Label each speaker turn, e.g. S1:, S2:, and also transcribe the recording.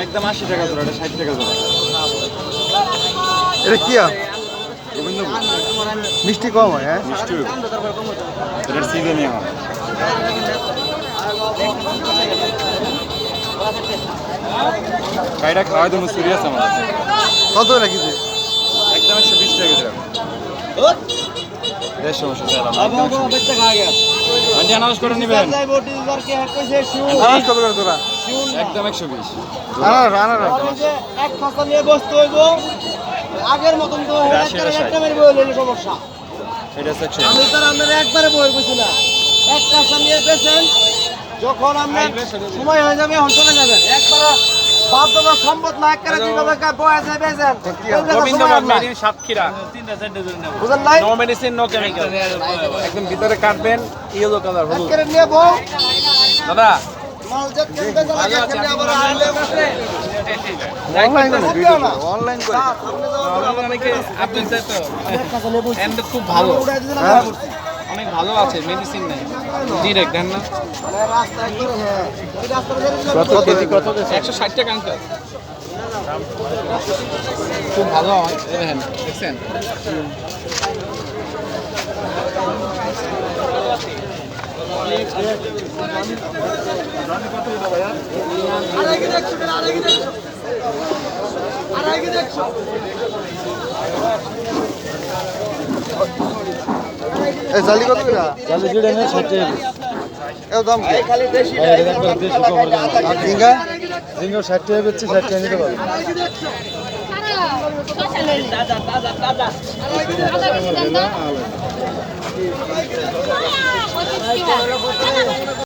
S1: একদম 80 টাকা জোড়া, এটা 60 টাকা জোড়া।
S2: এটা কি
S1: গোবিন্দপুর
S2: মিষ্টি কম হয়? হ্যাঁ,
S1: মিষ্টি এটার সিজনে হয়। গাড়িটা খাওয়াই দেবো, সিরিয়াস আমার
S2: কত রাখিছে?
S1: একদম 120 টাকা জোড়া। বেশ সমস্যা চাইলাম আন্টি আনাউন্স করে নেবেন।
S2: আনারস কত করে তোরা?
S1: একদম 120।
S2: আনারস আনারস
S3: এক ফসল নিয়ে বসতে হইব, আগের মতন তো একটা মেরে বই হইলে সমস্যা।
S1: এটা হচ্ছে 120।
S3: আমি তো আপনারা একবারে বই কইছি না, এক কাঁচা নিয়ে বেছেন, যখন আপনার সময় হয়ে যাবে এখন চলে যাবেন। একবারে বাদ দেওয়া সম্ভব না, একবারে যেভাবে বয়া যায় বেছেন।
S4: সাতক্ষীরা
S3: বুঝলেন নাই?
S4: নো মেডিসিন নো কেমিক্যাল একদম ভিতরে কাটবেন ইয়েলো কালার হলুদ
S3: একবারে নিয়ে বউ
S4: দাদা
S3: মাল যে কিনতে লাগে এখানে আবার আইলে বসে
S2: অনলাইন করে ভিডিও অনলাইন করে
S4: অনেকে আপনার চাই তো
S3: এক কাঁচা নিয়ে বসে
S4: এন্ড খুব ভালো
S3: উড়াই দিছেন
S2: হ্যাঁ।
S4: অনেক ভালো আছে মেডিসিন নেই ডিরেক্ট দেন না
S3: মানে রাস্তা একবারে হ্যাঁ এই রাস্তাটা ধরে
S2: কত কেজি কত কেজি?
S4: 160 টাকা আঙ্কেল খুব ভালো হয় এই দেখেন দেখছেন
S3: আরেগে দেখছো আরেগে দেখছো আরেগে দেখছো
S2: এই জালি কত করে?
S1: চালু জুড়ে নিয়ে 60 টাকা।
S2: এর দাম কি?
S3: খালি দেশি
S2: আর ঝিঙ্গা?
S1: জিঙ্গো 60 টাকা বেচছি, 60 টাকা নিতে পারবেন।
S5: তাজা